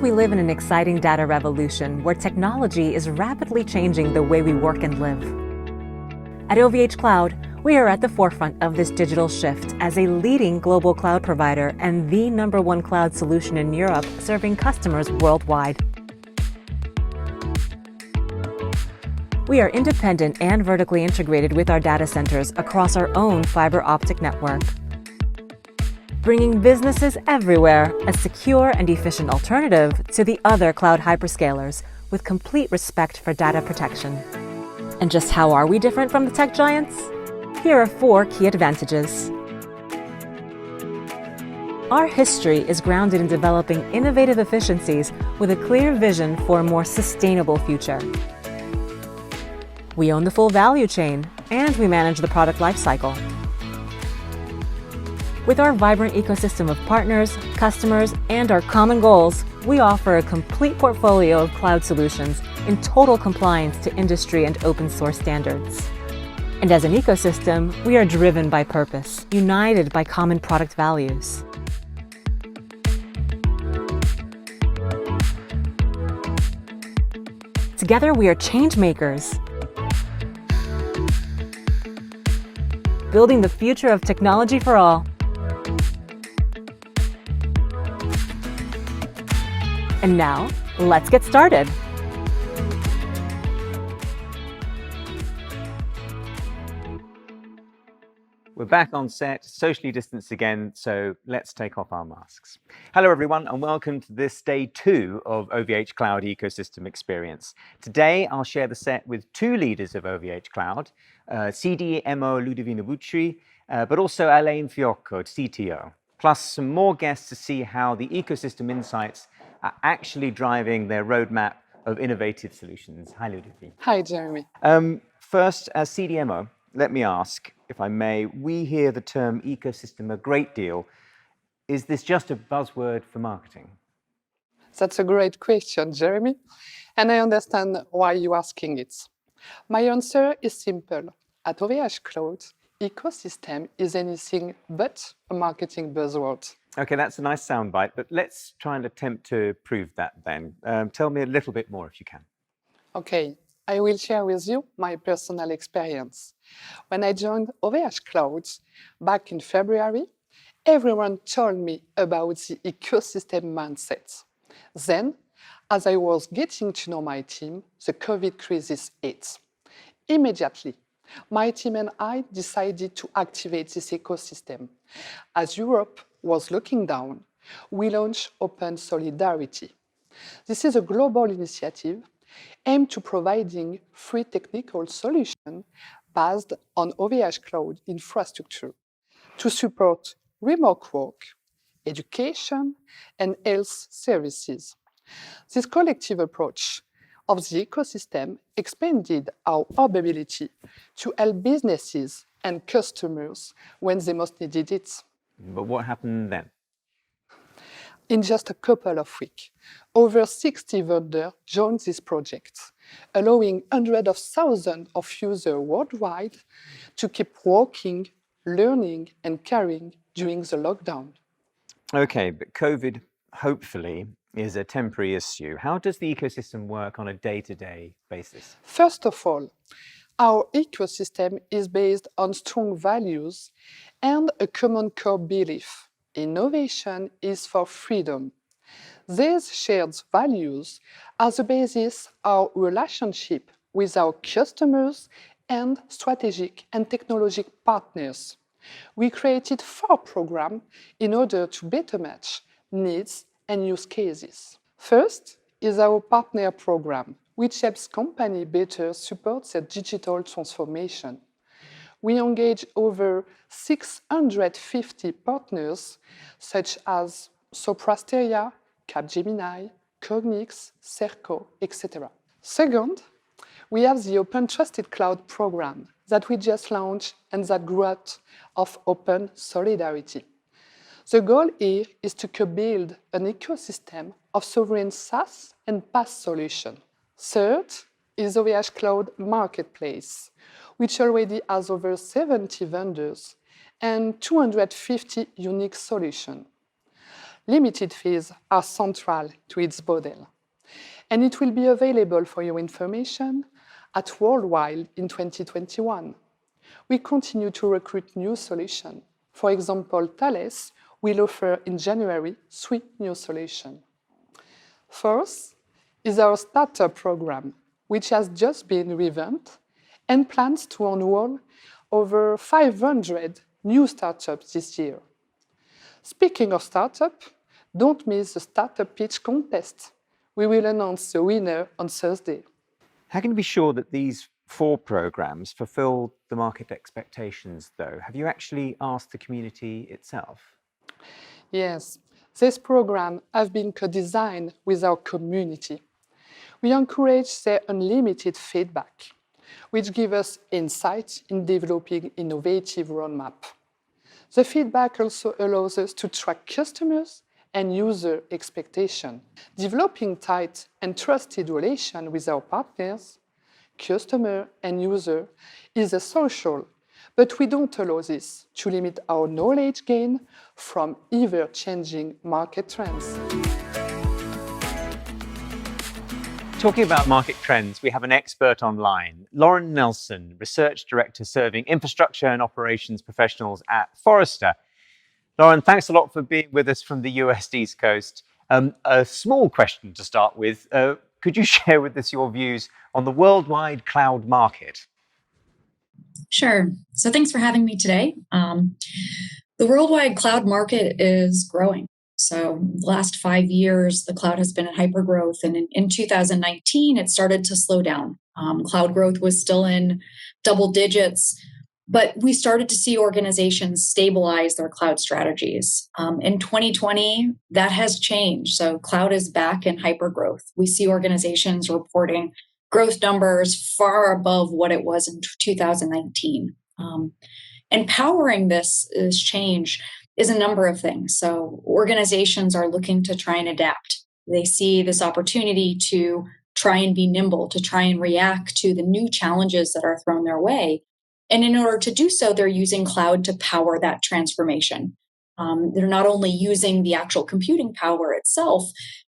we live in an exciting data revolution where technology is rapidly changing the way we work and live. At OVH Cloud, we are at the forefront of this digital shift as a leading global cloud provider and the #1 cloud solution in Europe, serving customers worldwide. We are independent and vertically integrated with our data centers across our own fiber optic network, bringing businesses everywhere a secure and efficient alternative to the other cloud hyperscalers with complete respect for data protection. And just how are we different from the tech giants? Here are 4 key advantages. Our history is grounded in developing innovative efficiencies with a clear vision for a more sustainable future. We own the full value chain, and we manage the product lifecycle. With our vibrant ecosystem of partners, customers, and our common goals, we offer a complete portfolio of cloud solutions in total compliance to industry and open source standards. And as an ecosystem, we are driven by purpose, united by common product values. Together, we are change makers, building the future of technology for all. And now, let's get started. We're back on set, socially distanced again, so let's take off our masks. Hello everyone, and welcome to this day 2 of OVH Cloud Ecosystem Experience. Today, I'll share the set with 2 leaders of OVH Cloud, CDMO Ludovina Bucci, but also Alain Fiocco, CTO, plus some more guests to see how the ecosystem insights are actually driving their roadmap of innovative solutions. Hi, Ludovina. Hi, Jeremy. First, as CDMO, let me ask, if I may, we hear the term ecosystem a great deal. Is this just a buzzword for marketing? That's a great question, Jeremy, and I understand why you're asking it. My answer is simple. At OVH Cloud, ecosystem is anything but a marketing buzzword. Okay, that's a nice soundbite, but let's try and attempt to prove that then. Tell me a little bit more if you can. Okay, I will share with you my personal experience. When I joined OVH Cloud back in February, everyone told me about the ecosystem mindset. Then, as I was getting to know my team, the COVID crisis hit. Immediately, my team and I decided to activate this ecosystem. As Europe was looking down, we launched Open Solidarity. This is a global initiative aimed to providing free technical solutions based on OVH Cloud infrastructure to support remote work, education, and health services. This collective approach of the ecosystem expanded our ability to help businesses and customers when they most needed it. But what happened then? In just a couple of weeks, over 60 vendors joined this project, allowing hundreds of thousands of users worldwide to keep working, learning, and caring during the lockdown. Okay, but COVID, hopefully, is a temporary issue. How does the ecosystem work on a day-to-day basis? First of all, our ecosystem is based on strong values and a common core belief. Innovation is for freedom. These shared values are the basis of our relationship with our customers and strategic and technological partners. We created 4 programs in order to better match needs and use cases. First is our partner program, which helps companies better support their digital transformation. We engage over 650 partners, such as Soprasteria, Capgemini, Cognix, Serco, etc. Second, we have the Open Trusted Cloud program that we just launched and that grew out of Open Solidarity. The goal here is to co-build an ecosystem of sovereign SaaS and PaaS solutions. Third is OVH Cloud Marketplace, which already has over 70 vendors and 250 unique solutions. Limited fees are central to its model, and it will be available for your information at Worldwide in 2021. We continue to recruit new solutions. For example, Thales will offer in January 3 new solutions. First is our startup program, which has just been revamped and plans to enroll over 500 new startups this year. Speaking of startup, don't miss the startup pitch contest. We will announce the winner on Thursday. How can you be sure that these 4 programs fulfill the market expectations, though? Have you actually asked the community itself? Yes, this program has been co-designed with our community. We encourage their unlimited feedback, which gives us insight in developing innovative roadmap. The feedback also allows us to track customers and user expectation, developing tight and trusted relation with our partners, customer and user is essential, but we don't allow this to limit our knowledge gain from ever-changing market trends. Talking about market trends, we have an expert online, Lauren Nelson, Research Director serving infrastructure and operations professionals at Forrester. Lauren, thanks a lot for being with us from the US East Coast. A small question to start with. Could you share with us your views on the worldwide cloud market? Sure. So thanks for having me today. The worldwide cloud market is growing. So the last 5 years, the cloud has been in hypergrowth. And in 2019, it started to slow down. Cloud growth was still in double digits, but we started to see organizations stabilize their cloud strategies. In 2020, that has changed. So cloud is back in hypergrowth. We see organizations reporting growth numbers far above what it was in 2019. Empowering this change is a number of things. So organizations are looking to try and adapt. They see this opportunity to try and be nimble, to try and react to the new challenges that are thrown their way. And in order to do so, they're using cloud to power that transformation. They're not only using the actual computing power itself,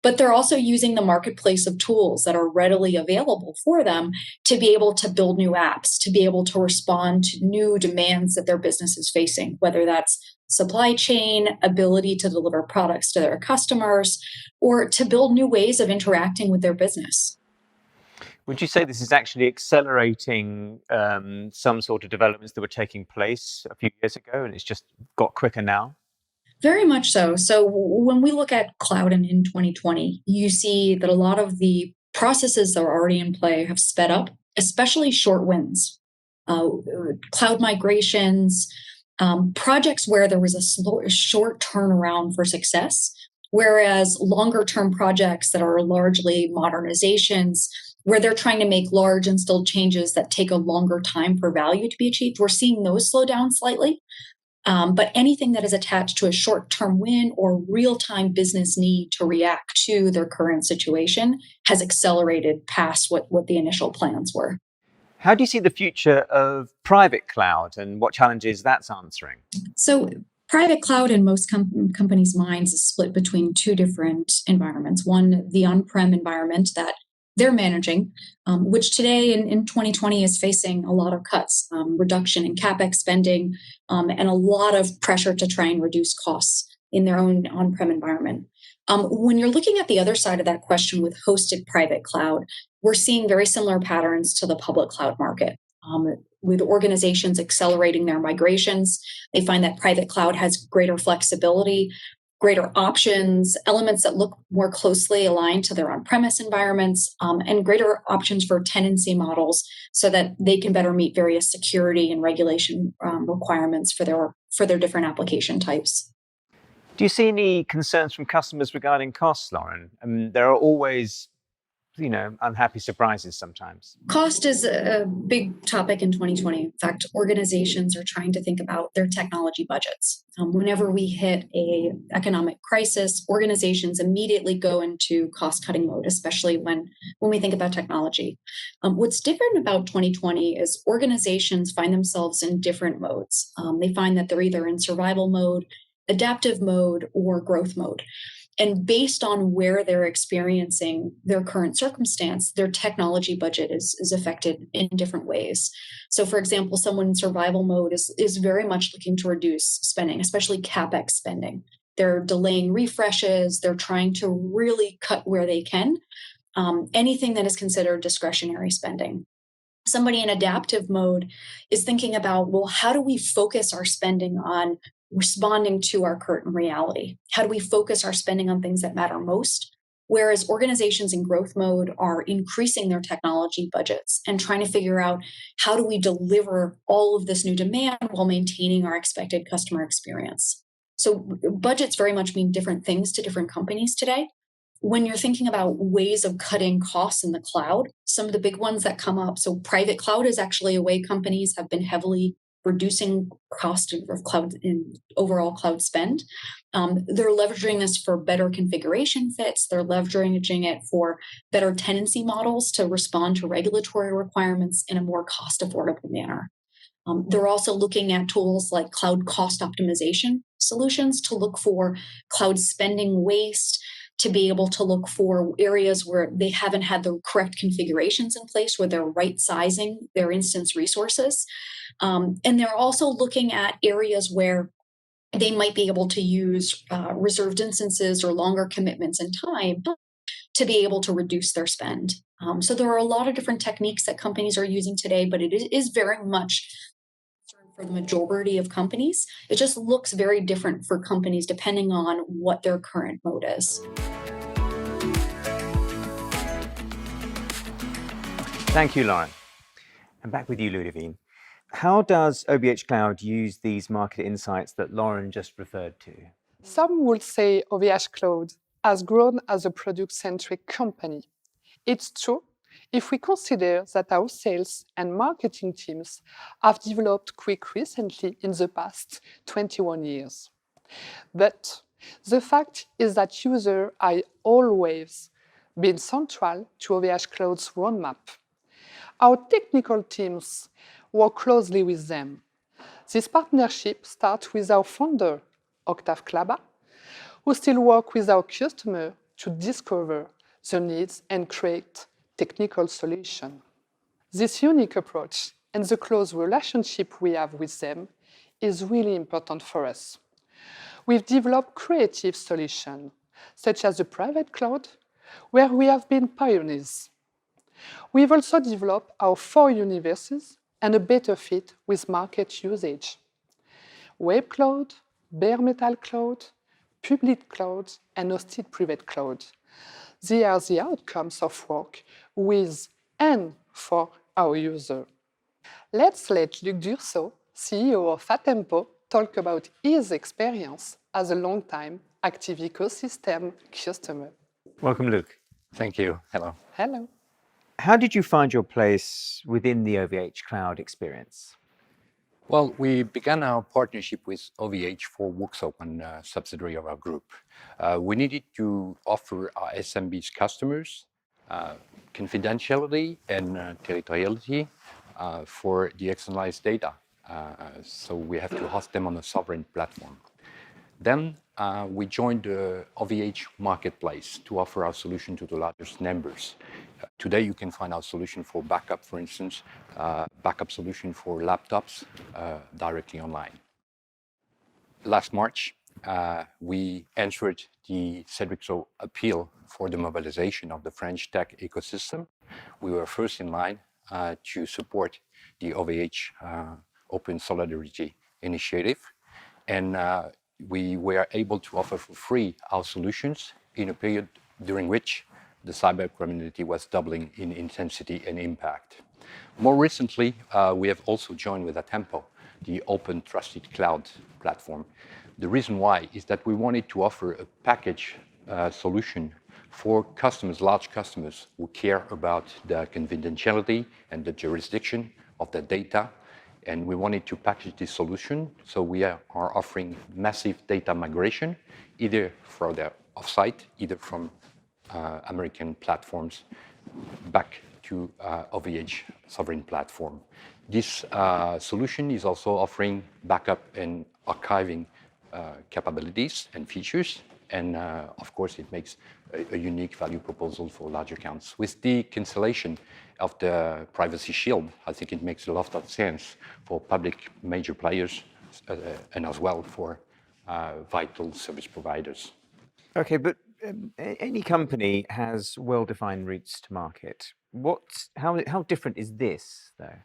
but they're also using the marketplace of tools that are readily available for them to be able to build new apps, to be able to respond to new demands that their business is facing, whether that's supply chain, ability to deliver products to their customers, or to build new ways of interacting with their business. Would you say this is actually accelerating some sort of developments that were taking place a few years ago and it's just got quicker now? Very much so. So when we look at cloud in 2020, you see that a lot of the processes that are already in play have sped up, especially short wins, cloud migrations, projects where there was a short turnaround for success, whereas longer term projects that are largely modernizations, where they're trying to make large installed changes that take a longer time for value to be achieved, we're seeing those slow down slightly. But anything that is attached to a short-term win or real-time business need to react to their current situation has accelerated past what the initial plans were. How do you see the future of private cloud and what challenges that's answering? So private cloud in most companies' minds is split between 2 different environments. One, the on-prem environment that they're managing, which today in 2020 is facing a lot of cuts, reduction in CapEx spending, and a lot of pressure to try and reduce costs in their own on-prem environment. When you're looking at the other side of that question with hosted private cloud, we're seeing very similar patterns to the public cloud market. With organizations accelerating their migrations, they find that private cloud has greater flexibility, greater options, elements that look more closely aligned to their on-premise environments, and greater options for tenancy models so that they can better meet various security and regulation requirements for their different application types. Do you see any concerns from customers regarding costs, Lauren? I mean, there are always, unhappy surprises sometimes. Cost is a big topic in 2020. In fact, organizations are trying to think about their technology budgets. Whenever we hit a economic crisis, organizations immediately go into cost-cutting mode, especially when we think about technology. What's different about 2020 is organizations find themselves in different modes. They find that they're either in survival mode, adaptive mode, or growth mode. And based on where they're experiencing their current circumstance, their technology budget is affected in different ways. So, for example, someone in survival mode is very much looking to reduce spending, especially CapEx spending. They're delaying refreshes. They're trying to really cut where they can, anything that is considered discretionary spending. Somebody in adaptive mode is thinking about, well, how do we focus our spending on responding to our current reality? How do we focus our spending on things that matter most? Whereas organizations in growth mode are increasing their technology budgets and trying to figure out, how do we deliver all of this new demand while maintaining our expected customer experience? So budgets very much mean different things to different companies today. When you're thinking about ways of cutting costs in the cloud, some of the big ones that come up, so private cloud is actually a way companies have been heavily reducing cost of cloud in overall cloud spend. They're leveraging this for better configuration fits. They're leveraging it for better tenancy models to respond to regulatory requirements in a more cost affordable manner. They're also looking at tools like cloud cost optimization solutions to look for cloud spending waste, to be able to look for areas where they haven't had the correct configurations in place, where they're right sizing their instance resources. And they're also looking at areas where they might be able to use reserved instances or longer commitments in time to be able to reduce their spend. So there are a lot of different techniques that companies are using today, but it is very much for the majority of companies. It just looks very different for companies depending on what their current mode is. Thank you, Lauren. And back with you, Ludivine. How does OVH Cloud use these market insights that Lauren just referred to? Some would say OVH Cloud has grown as a product-centric company. It's true if we consider that our sales and marketing teams have developed quick recently in the past 21 years. But the fact is that users are always been central to OVH Cloud's roadmap. Our technical teams work closely with them. This partnership starts with our founder, Octave Klaba, who still work with our customer to discover the needs and create technical solutions. This unique approach and the close relationship we have with them is really important for us. We've developed creative solutions, such as the private cloud, where we have been pioneers. We've also developed our 4 universes and a better fit with market usage. Web cloud, bare metal cloud, public cloud, and hosted private cloud. They are the outcomes of work with and for our user. Let's let Luc Dursault, CEO of Atempo, talk about his experience as a long-time active ecosystem customer. Welcome, Luke. Thank you. Hello. Hello. How did you find your place within the OVH Cloud experience? Well, we began our partnership with OVH for Wuxopen, a subsidiary of our group. We needed to offer our SMBs customers confidentiality and territoriality for the externalized data. So we have to host them on a sovereign platform. Then we joined the OVH marketplace to offer our solution to the largest members. Today, you can find our solution for backup, for instance, backup solution for laptops directly online. Last March, we answered the Cedric-So appeal for the mobilization of the French tech ecosystem. We were first in line to support the OVH Open Solidarity Initiative, and we were able to offer for free our solutions in a period during which the cyber criminality was doubling in intensity and impact. More recently, we have also joined with Atempo, the Open Trusted Cloud platform. The reason why is that we wanted to offer a package solution for customers, large customers, who care about the confidentiality and the jurisdiction of the data. And we wanted to package this solution, so we are offering massive data migration, either for the offsite, either from American platforms back to OVH sovereign platform. This solution is also offering backup and archiving capabilities and features. And of course, it makes a unique value proposal for large accounts. With the cancellation of the privacy shield, I think it makes a lot of sense for public major players and as well for vital service providers. Okay, but any company has well-defined routes to market. How different is this, though?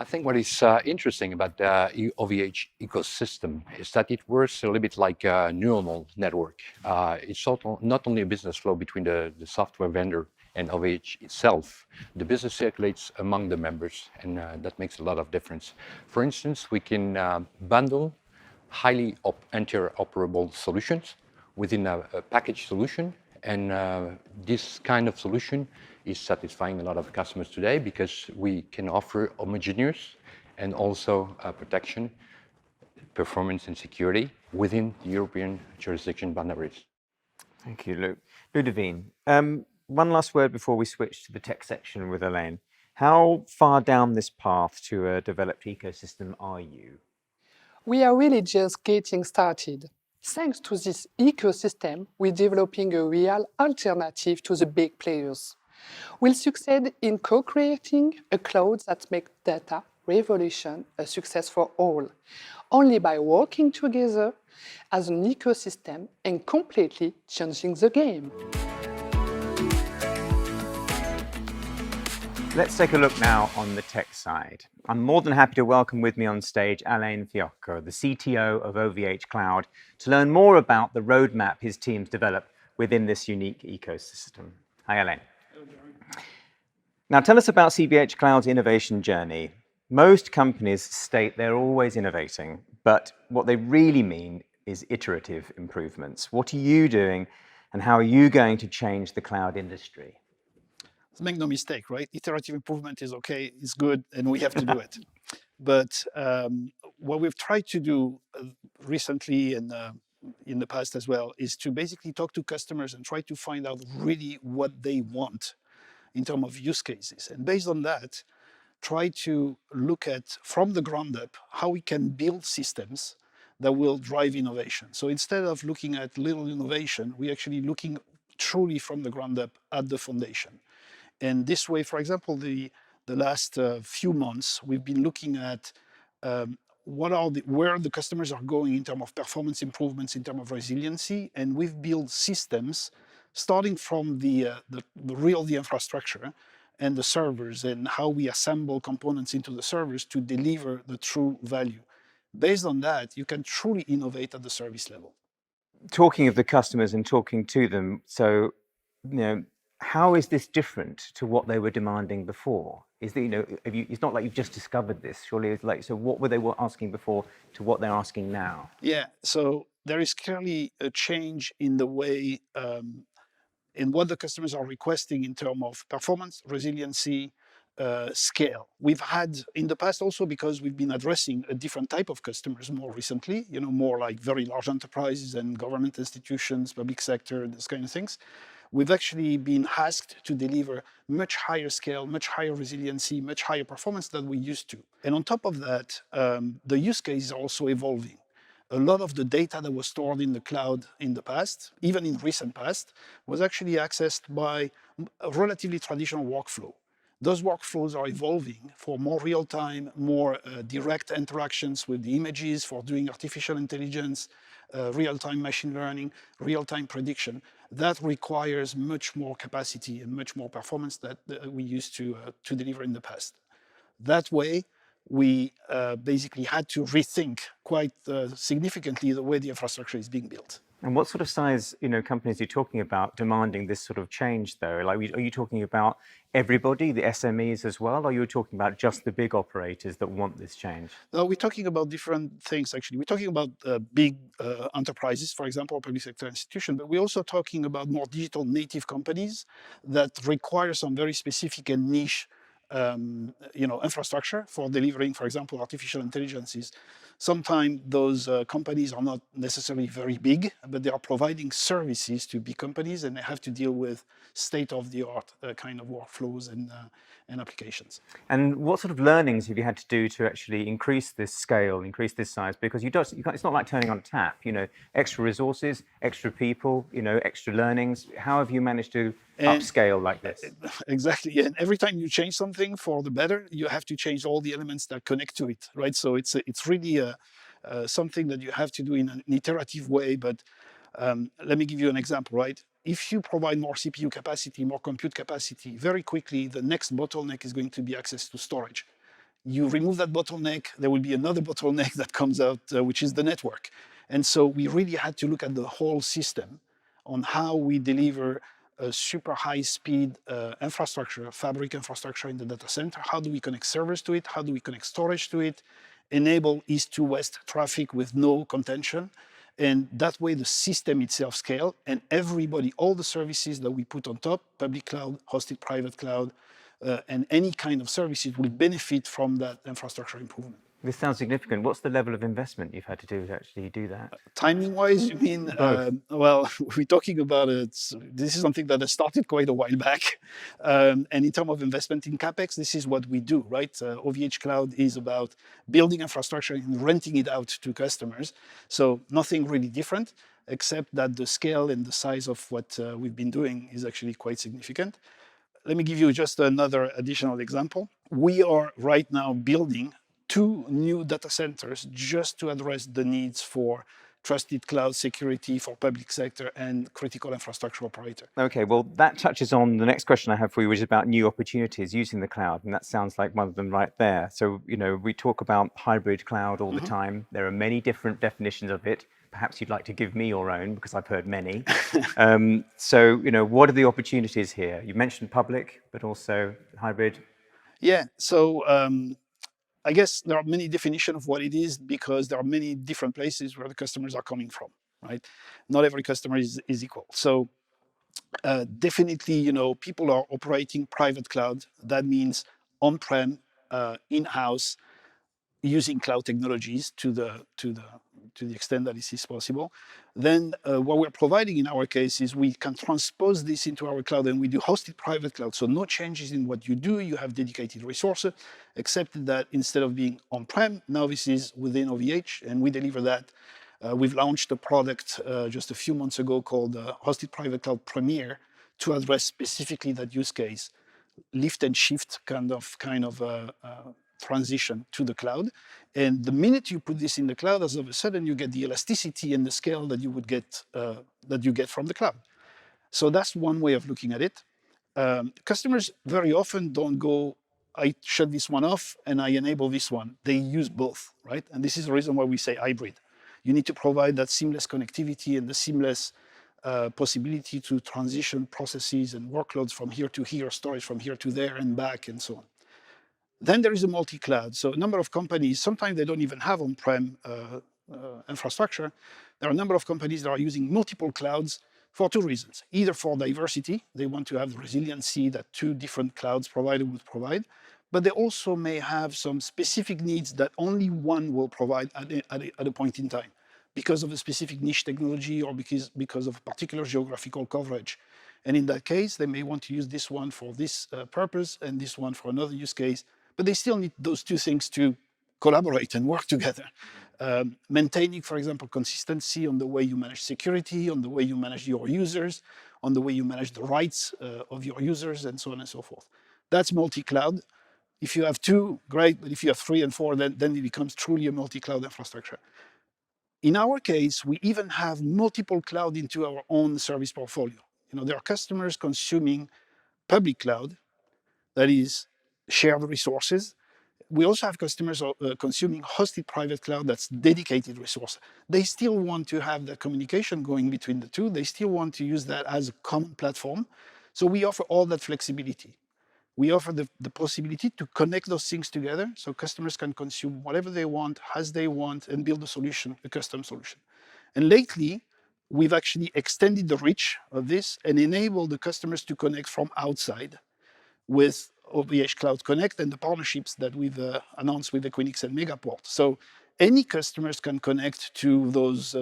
I think what is interesting about the OVH ecosystem is that it works a little bit like a neural network. It's not only a business flow between the software vendor and OVH itself. The business circulates among the members, and that makes a lot of difference. For instance, we can bundle highly interoperable solutions within a package solution. And this kind of solution is satisfying a lot of customers today because we can offer homogeneous and also protection, performance, and security within the European jurisdiction boundaries. Thank you, Ludovine. One last word before we switch to the tech section with Elaine. How far down this path to a developed ecosystem are you? We are really just getting started. Thanks to this ecosystem, we're developing a real alternative to the big players. We'll succeed in co-creating a cloud that makes data revolution a success for all, only by working together as an ecosystem and completely changing the game. Let's take a look now on the tech side. I'm more than happy to welcome with me on stage Alain Fiocco, the CTO of OVH Cloud, to learn more about the roadmap his teams develop within this unique ecosystem. Hi, Alain. Now, tell us about CVH Cloud's innovation journey. Most companies state they're always innovating, but what they really mean is iterative improvements. What are you doing, and how are you going to change the cloud industry? Make no mistake, right? Iterative improvement is okay, it's good, and we have to do it. But what we've tried to do recently and in the past as well is to basically talk to customers and try to find out really what they want in terms of use cases. And based on that, try to look at from the ground up how we can build systems that will drive innovation. So instead of looking at little innovation, we're actually looking truly from the ground up at the foundation. And this way, for example, the last few months, we've been looking at where the customers are going in terms of performance improvements, in terms of resiliency, and we've built systems starting from the infrastructure and the servers and how we assemble components into the servers to deliver the true value. Based on that, you can truly innovate at the service level. Talking of the customers and talking to them, so how is this different to what they were demanding before? It's not like you've just discovered this. Surely it's like, so what were they asking before to what they're asking now? Yeah, so there is clearly a change in the way, in what the customers are requesting in terms of performance, resiliency, scale. We've had in the past also, because we've been addressing a different type of customers more recently, more like very large enterprises and government institutions, public sector, those kind of things. We've actually been asked to deliver much higher scale, much higher resiliency, much higher performance than we used to. And on top of that, the use case is also evolving. A lot of the data that was stored in the cloud in the past, even in recent past, was actually accessed by a relatively traditional workflow. Those workflows are evolving for more real-time, more direct interactions with the images, for doing artificial intelligence, real-time machine learning, real-time prediction. That requires much more capacity and much more performance that we used to deliver in the past. That way, we basically had to rethink quite significantly the way the infrastructure is being built. And what sort of size, companies are you talking about demanding this sort of change, though? Like, are you talking about everybody, the SMEs as well, or are you talking about just the big operators that want this change? No, we're talking about different things, actually. We're talking about big enterprises, for example, public sector institutions, but we're also talking about more digital native companies that require some very specific and niche infrastructure for delivering, for example, artificial intelligences. Sometimes those companies are not necessarily very big, but they are providing services to big companies, and they have to deal with state-of-the-art kind of workflows and applications. And what sort of learnings have you had to do to actually increase this scale, increase this size? Because you can't, it's not like turning on a tap, extra resources, extra people, extra learnings. How have you managed to upscale like this? Exactly. And every time you change something for the better, you have to change all the elements that connect to it, right? So it's really something that you have to do in an iterative way. But let me give you an example, right? If you provide more CPU capacity, more compute capacity, very quickly, the next bottleneck is going to be access to storage. You remove that bottleneck, there will be another bottleneck that comes out, which is the network. And so we really had to look at the whole system on how we deliver a super high speed infrastructure, fabric infrastructure in the data center. How do we connect servers to it? How do we connect storage to it? Enable east to west traffic with no contention. And that way the system itself scale, and everybody, all the services that we put on top, public cloud, hosted private cloud, and any kind of services will benefit from that infrastructure improvement. This sounds significant. What's the level of investment you've had to do to actually do that? Timing-wise, you mean? Well, we're talking about it. This is something that has started quite a while back. And in terms of investment in CapEx, this is what we do, right? OVH Cloud is about building infrastructure and renting it out to customers. So nothing really different, except that the scale and the size of what we've been doing is actually quite significant. Let me give you just another additional example. We are right now building 2 new data centers just to address the needs for trusted cloud security for public sector and critical infrastructure operator. Okay, well, that touches on the next question I have for you, which is about new opportunities using the cloud. And that sounds like one of them right there. So, we talk about hybrid cloud all the time. There are many different definitions of it. Perhaps you'd like to give me your own, because I've heard many. So, what are the opportunities here? You mentioned public, but also hybrid. Yeah, so I guess there are many definitions of what it is, because there are many different places where the customers are coming from, right? Not every customer is equal. So definitely, people are operating private cloud. That means on-prem, in-house, using cloud technologies to the extent that this is possible. Then what we're providing in our case is we can transpose this into our cloud, and we do hosted private cloud. So no changes in what you do. You have dedicated resources, except that instead of being on-prem, now this is within OVH, and we deliver that. We've launched a product just a few months ago called Hosted Private Cloud Premier to address specifically that use case, lift and shift kind of transition to the cloud. And the minute you put this in the cloud, as of a sudden you get the elasticity and the scale that you would get from the cloud. So that's one way of looking at it. Customers very often don't go, I shut this one off and I enable this one. They use both, right? And this is the reason why we say hybrid. You need to provide that seamless connectivity and the seamless possibility to transition processes and workloads from here to here, storage from here to there and back, and so on. Then there is a multi-cloud. So a number of companies, sometimes they don't even have on-prem infrastructure. There are a number of companies that are using multiple clouds for 2 reasons. Either for diversity, they want to have the resiliency that 2 different clouds provider would provide, but they also may have some specific needs that only one will provide at a point in time, because of a specific niche technology or because of a particular geographical coverage. And in that case, they may want to use this one for this purpose and this one for another use case, but they still need those 2 things to collaborate and work together. Maintaining, for example, consistency on the way you manage security, on the way you manage your users, on the way you manage the rights of your users, and so on and so forth. That's multi-cloud. If you have 2, great, but if you have 3 and 4, then it becomes truly a multi-cloud infrastructure. In our case, we even have multiple cloud into our own service portfolio. There are customers consuming public cloud, that is shared resources. We also have customers consuming hosted private cloud, that's dedicated resource. They still want to have the communication going between the 2. They still want to use that as a common platform. So we offer all that flexibility. We offer the possibility to connect those things together so customers can consume whatever they want, as they want, and build a solution, a custom solution. And lately, we've actually extended the reach of this and enabled the customers to connect from outside with OVH Cloud Connect and the partnerships that we've announced with Equinix and Megaport. So any customers can connect to those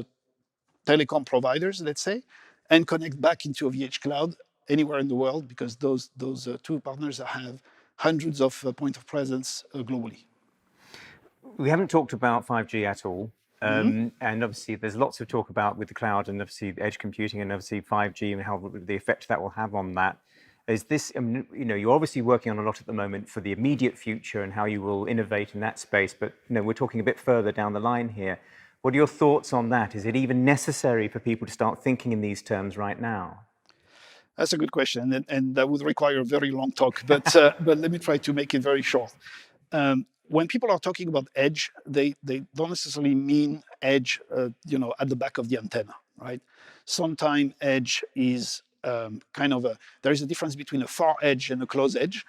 telecom providers, let's say, and connect back into OVH Cloud anywhere in the world, because those two partners have hundreds of point of presence globally. We haven't talked about 5G at all. Mm-hmm. And obviously, there's lots of talk about with the cloud and obviously edge computing and obviously 5G and how the effect that will have on that. Is this, you're obviously working on a lot at the moment for the immediate future and how you will innovate in that space. But we're talking a bit further down the line here. What are your thoughts on that? Is it even necessary for people to start thinking in these terms right now? That's a good question, and that would require a very long talk. But let me try to make it very short. When people are talking about edge, they don't necessarily mean edge, at the back of the antenna, right? Sometimes edge is there is a difference between a far edge and a close edge.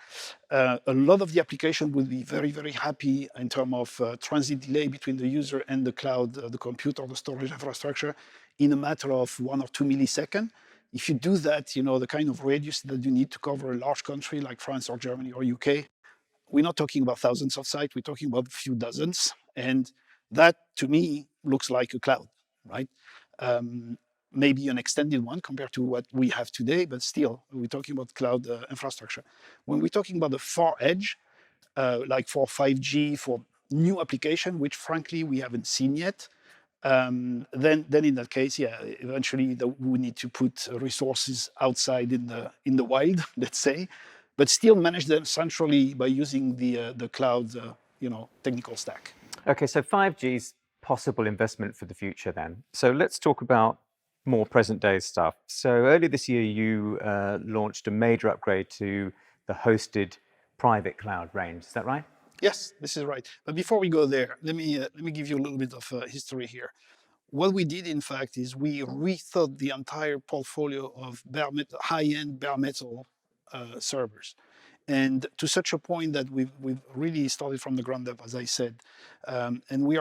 A lot of the application will be very, very happy in terms of transit delay between the user and the cloud, the computer, the storage infrastructure, in a matter of 1 or 2 milliseconds. If you do that, the kind of radius that you need to cover a large country like France or Germany or UK, we're not talking about thousands of sites, we're talking about a few dozens. And that, to me, looks like a cloud, right? Maybe an extended one compared to what we have today, but still, we're talking about cloud infrastructure. When we're talking about the far edge, like for 5G, for new application, which frankly we haven't seen yet, then in that case, eventually we need to put resources outside in the wild, let's say, but still manage them centrally by using the cloud, technical stack. Okay, so 5G's possible investment for the future then. So let's talk about more present day stuff. So earlier this year, you launched a major upgrade to the hosted private cloud range. Is that right? Yes, this is right. But before we go there, let me give you a little bit of history here. What we did, in fact, is we rethought the entire portfolio of high-end bare metal servers, and to such a point that we've really started from the ground up, as I said, and we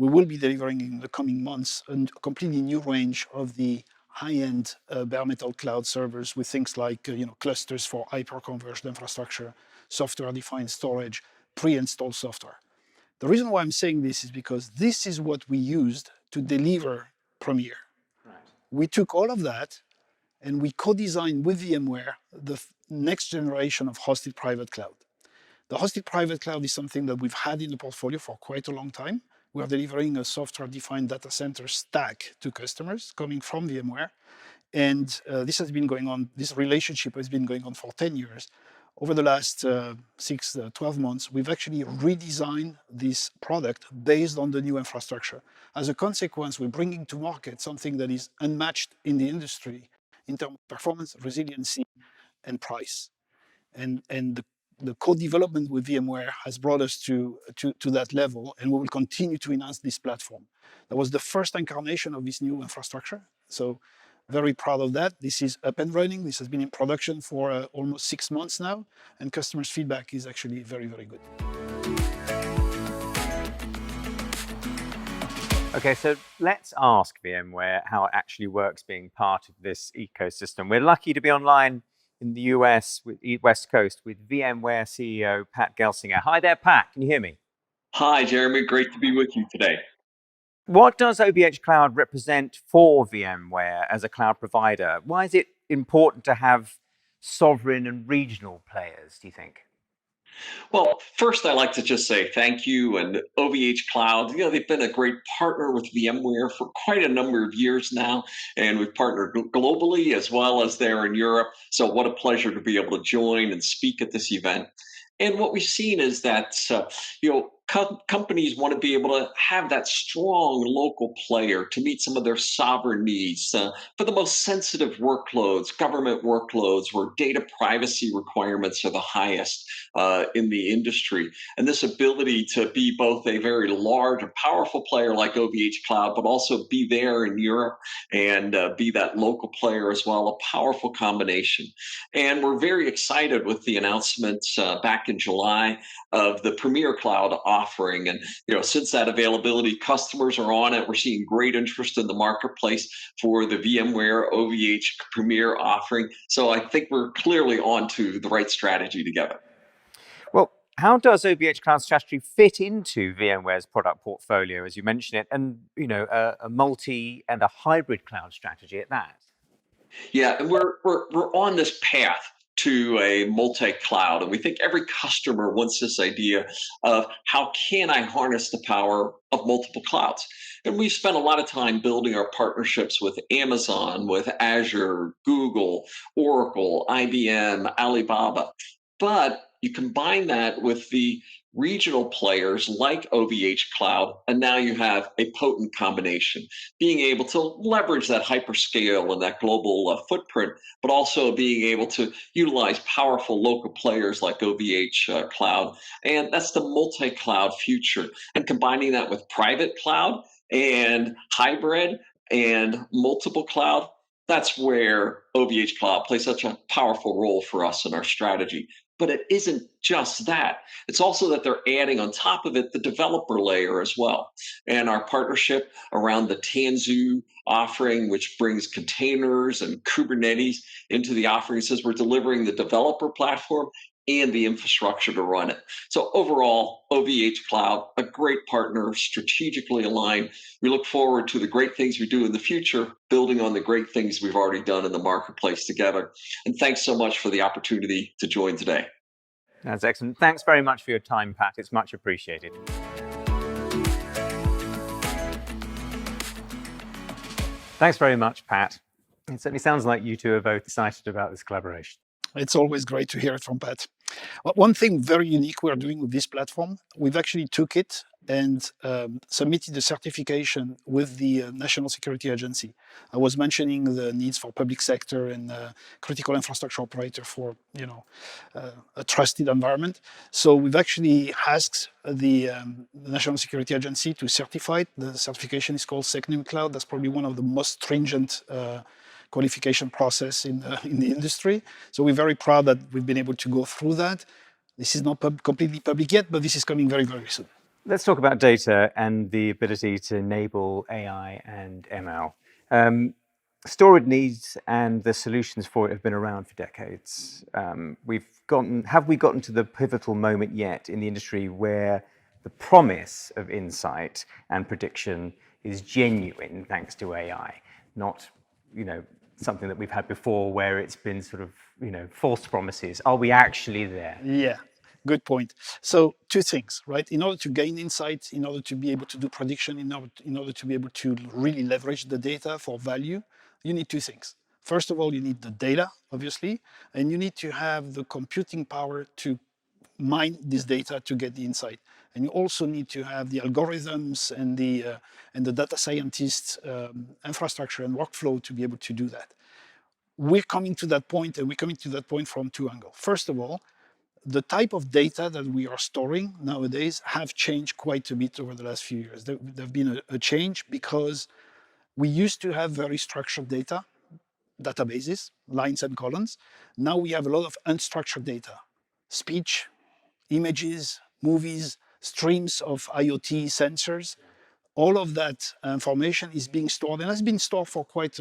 will be delivering in the coming months a completely new range of the high-end bare metal cloud servers with things like clusters for hyper-converged infrastructure, software-defined storage, pre-installed software. The reason why I'm saying this is because this is what we used to deliver Premier. Right. We took all of that and we co-designed with VMware the next generation of hosted private cloud. The hosted private cloud is something that we've had in the portfolio for quite a long time. We are delivering a software-defined data center stack to customers coming from VMware. And this relationship has been going on for 10 years. Over the last 12 months, we've actually redesigned this product based on the new infrastructure. As a consequence, we're bringing to market something that is unmatched in the industry in terms of performance, resiliency, and price. And the co-development with VMware has brought us to that level, and we will continue to enhance this platform. That was the first incarnation of this new infrastructure. So very proud of that. This is up and running. This has been in production for almost 6 months now, and customers' feedback is actually very, very good. Okay, so let's ask VMware how it actually works being part of this ecosystem. We're lucky to be online in the US, West Coast, with VMware CEO Pat Gelsinger. Hi there, Pat. Can you hear me? Hi, Jeremy. Great to be with you today. What does OVH Cloud represent for VMware as a cloud provider? Why is it important to have sovereign and regional players, do you think? Well, first, I like to just say thank you and OVH Cloud. They've been a great partner with VMware for quite a number of years now, and we've partnered globally as well as there in Europe. So what a pleasure to be able to join and speak at this event. And what we've seen is that, companies want to be able to have that strong local player to meet some of their sovereign needs for the most sensitive workloads, government workloads, where data privacy requirements are the highest in the industry. And this ability to be both a very large and powerful player like OVH Cloud, but also be there in Europe and be that local player as well, a powerful combination. And we're very excited with the announcements back in July of the Premier Cloud offering. And since that availability, customers are on it. We're seeing great interest in the marketplace for the VMware OVH Premier offering. So I think we're clearly on to the right strategy together. Well, how does OVH Cloud strategy fit into VMware's product portfolio, as you mentioned it, and a multi and a hybrid cloud strategy at that? Yeah, and we're on this path to a multi-cloud, and we think every customer wants this idea of how can I harness the power of multiple clouds. And we've spent a lot of time building our partnerships with Amazon, with Azure, Google, Oracle, IBM, Alibaba. But you combine that with the regional players like OVH Cloud, and now you have a potent combination, being able to leverage that hyperscale and that global footprint, but also being able to utilize powerful local players like OVH Cloud. And that's the multi-cloud future. And combining that with private cloud and hybrid and multiple cloud, that's where OVH Cloud plays such a powerful role for us in our strategy. But it isn't just that. It's also that they're adding on top of it the developer layer as well. And our partnership around the Tanzu offering, which brings containers and Kubernetes into the offering, says we're delivering the developer platform and the infrastructure to run it. So overall, OVH Cloud, a great partner, strategically aligned. We look forward to the great things we do in the future, building on the great things we've already done in the marketplace together. And thanks so much for the opportunity to join today. That's excellent. Thanks very much for your time, Pat. It's much appreciated. Thanks very much, Pat. It certainly sounds like you two are both excited about this collaboration. It's always great to hear it from Pat. One thing very unique we're doing with this platform, we've actually took it and submitted the certification with the National Security Agency. I was mentioning the needs for public sector and critical infrastructure operator for a trusted environment. So we've actually asked the National Security Agency to certify it. The certification is called SecNumCloud. That's probably one of the most stringent qualification process in the industry. So we're very proud that we've been able to go through that. This is not completely public yet, but this is coming very, very soon. Let's talk about data and the ability to enable AI and ML. Storage needs and the solutions for it have been around for decades. Have we gotten to the pivotal moment yet in the industry where the promise of insight and prediction is genuine thanks to AI, not something that we've had before where it's been sort of false promises? Are we actually there? Yeah. Good point. So two things, right? In order to gain insight, in order to be able to do prediction, in order to be able to really leverage the data for value, you need two things. First of all, you need the data, obviously, and you need to have the computing power to mine this data to get the insight. And you also need to have the algorithms and the data scientists infrastructure and workflow to be able to do that. We're coming to that point, and we're coming to that point from two angles. First of all, the type of data that we are storing nowadays have changed quite a bit over the last few years. There've been a change because we used to have very structured data, databases, lines and columns. Now we have a lot of unstructured data, speech, images, movies, streams of IoT sensors. All of that information is being stored and has been stored for quite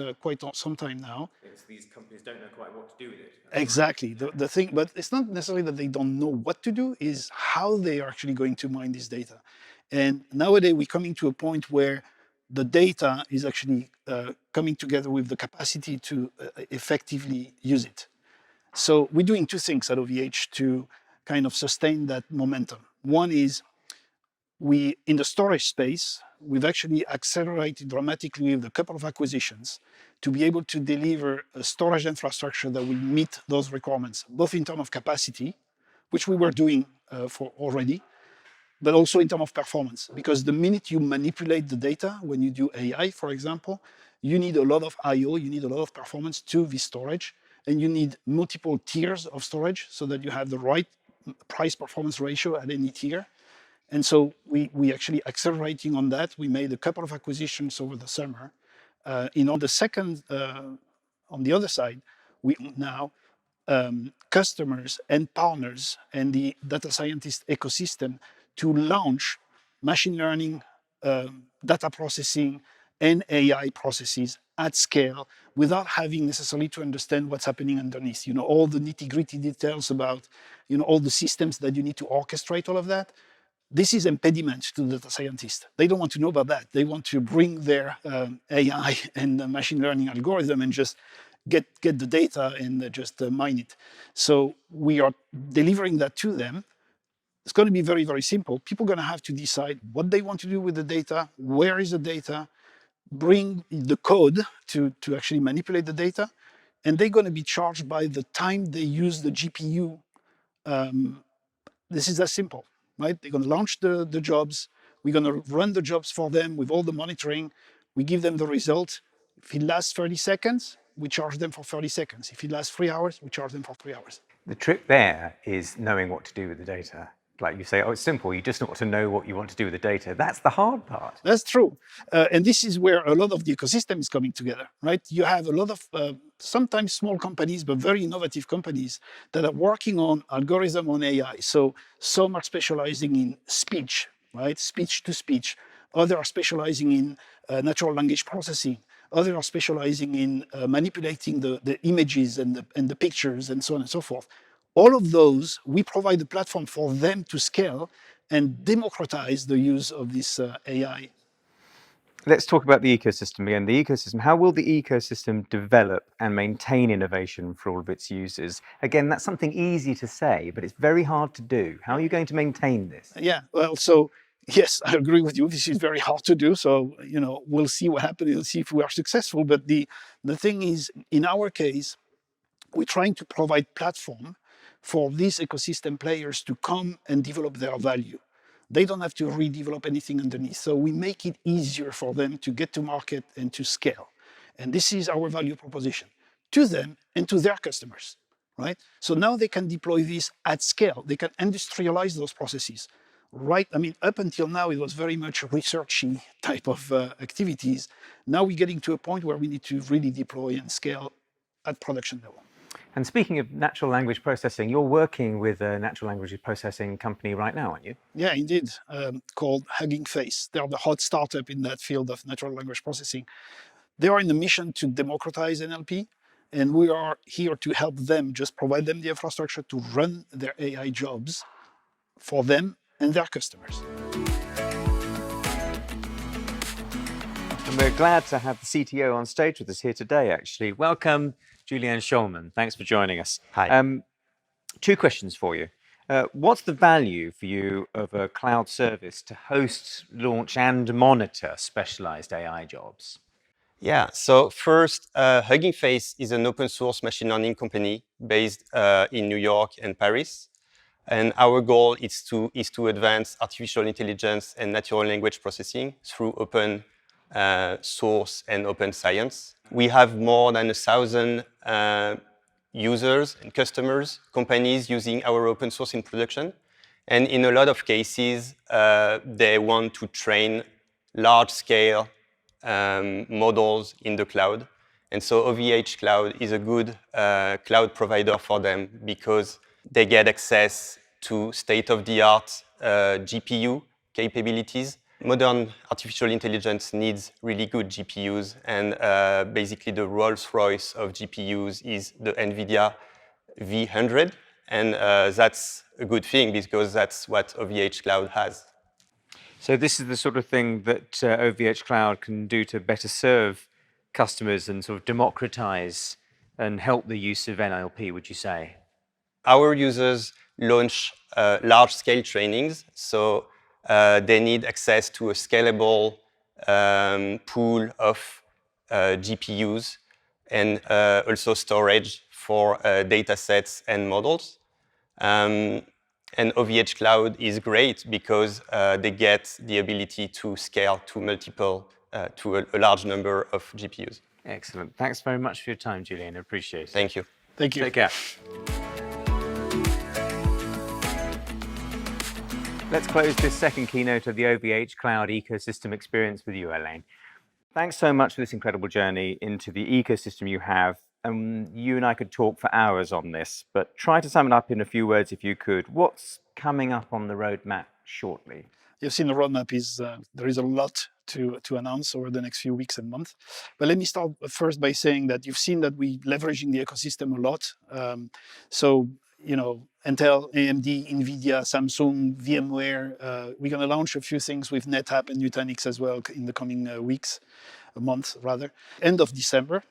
some time now. These companies don't know quite what to do with it. Exactly. The thing, but it's not necessarily that they don't know what to do, is how they are actually going to mine this data. And nowadays we're coming to a point where the data is actually coming together with the capacity to effectively use it. So we're doing two things at OVH to kind of sustain that momentum. One is in the storage space, we've actually accelerated dramatically with a couple of acquisitions to be able to deliver a storage infrastructure that will meet those requirements, both in terms of capacity, which we were doing for already, but also in terms of performance. Because the minute you manipulate the data, when you do AI, for example, you need a lot of I/O, you need a lot of performance to the storage, and you need multiple tiers of storage so that you have the right price-performance ratio at any tier. And so we actually accelerating on that. We made a couple of acquisitions over the summer. On the other side, we now customers and partners and the data scientist ecosystem to launch machine learning, data processing, and AI processes at scale without having necessarily to understand what's happening underneath. You know, all the nitty-gritty details about, you know, all the systems that you need to orchestrate all of that. This is impediment to the data scientist. They don't want to know about that. They want to bring their AI and machine learning algorithm and just get the data and just mine it. So we are delivering that to them. It's going to be very, very simple. People are going to have to decide what they want to do with the data, where is the data, bring the code to actually manipulate the data, and they're going to be charged by the time they use the GPU. This is as simple, right? They're going to launch the jobs. We're going to run the jobs for them with all the monitoring. We give them the result. If it lasts 30 seconds, we charge them for 30 seconds. If it lasts 3 hours, we charge them for 3 hours. The trick there is knowing what to do with the data. Like you say, oh, it's simple. You just want to know what you want to do with the data. That's the hard part. That's true. And this is where a lot of the ecosystem is coming together, right? You have a lot of sometimes small companies, but very innovative companies that are working on algorithm on AI. So some are specializing in speech, right? Speech to speech. Others are specializing in natural language processing. Others are specializing in manipulating the images and the pictures and so on and so forth. All of those, we provide a platform for them to scale and democratize the use of this AI. Let's talk about the ecosystem again. The ecosystem, how will the ecosystem develop and maintain innovation for all of its users? Again, that's something easy to say, but it's very hard to do. How are you going to maintain this? Yeah, well, so yes, I agree with you. This is very hard to do. So, you know, we'll see what happens. We'll see if we are successful. But the thing is, in our case, we're trying to provide platform for these ecosystem players to come and develop their value. They don't have to redevelop anything underneath. So we make it easier for them to get to market and to scale. And this is our value proposition to them and to their customers, right? So now they can deploy this at scale. They can industrialize those processes, right? I mean, up until now, it was very much researchy type of activities. Now we're getting to a point where we need to really deploy and scale at production level. And speaking of natural language processing, you're working with a natural language processing company right now, aren't you? Yeah, indeed, called Hugging Face. They're the hot startup in that field of natural language processing. They are in the mission to democratize NLP, and we are here to help them, just provide them the infrastructure to run their AI jobs for them and their customers. And we're glad to have the CTO on stage with us here today, actually. Welcome, Julian Schulman. Thanks for joining us. Hi. 2 questions for you. What's the value for you of a cloud service to host, launch, and monitor specialized AI jobs? Yeah, so first, Hugging Face is an open source machine learning company based in New York and Paris. And our goal is to advance artificial intelligence and natural language processing through open source and open science. We have more than 1,000 users and customers, companies using our open source in production. And in a lot of cases, they want to train large-scale models in the cloud. And so OVH Cloud is a good cloud provider for them because they get access to state-of-the-art GPU capabilities. Modern artificial intelligence needs really good GPUs, and basically the Rolls-Royce of GPUs is the NVIDIA V100, and that's a good thing because that's what OVH Cloud has. So this is the sort of thing that OVH Cloud can do to better serve customers and sort of democratize and help the use of NLP, would you say? Our users launch large-scale trainings, so they need access to a scalable pool of GPUs and also storage for data sets and models. And OVH Cloud is great because they get the ability to scale to to a large number of GPUs. Excellent. Thanks very much for your time, Julian. I appreciate it. Thank you. Thank you. Take care. Let's close this second keynote of the OVH Cloud ecosystem experience with you, Elaine. Thanks so much for this incredible journey into the ecosystem you have. You and I could talk for hours on this, but try to sum it up in a few words if you could. What's coming up on the roadmap shortly? You've seen the roadmap is there is a lot to announce over the next few weeks and months. But let me start first by saying that you've seen that we leveraging the ecosystem a lot. So Intel, AMD, Nvidia, Samsung, VMware. We're going to launch a few things with NetApp and Nutanix as well in the coming weeks, a month rather. End of December,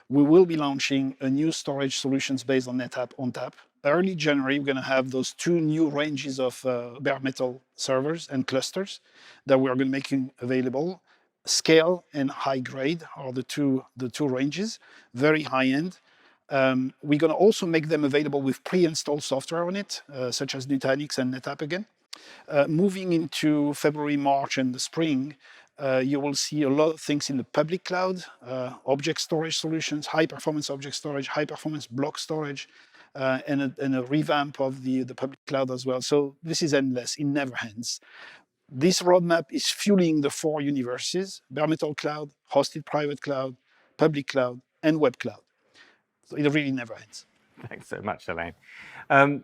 we will be launching a new storage solutions based on NetApp ONTAP. Early January, we're going to have those two new ranges of bare metal servers and clusters that we are going to make available. Scale and high grade are the two ranges, very high end. We're going to also make them available with pre-installed software on it, such as Nutanix and NetApp again. Moving into February, March, and the spring, you will see a lot of things in the public cloud, object storage solutions, high-performance object storage, high-performance block storage, and a revamp of the public cloud as well. So this is endless, it never ends. This roadmap is fueling the four universes: bare metal cloud, hosted private cloud, public cloud, and web cloud. So it really never ends. Thanks so much, Elaine.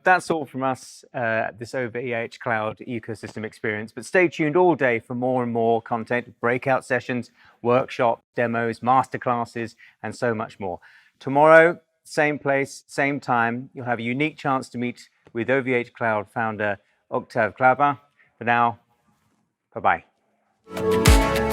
That's all from us, this OVH Cloud ecosystem experience. But stay tuned all day for more and more content, breakout sessions, workshops, demos, masterclasses, and so much more. Tomorrow, same place, same time, you'll have a unique chance to meet with OVH Cloud founder Octave Clabin. For now, bye-bye.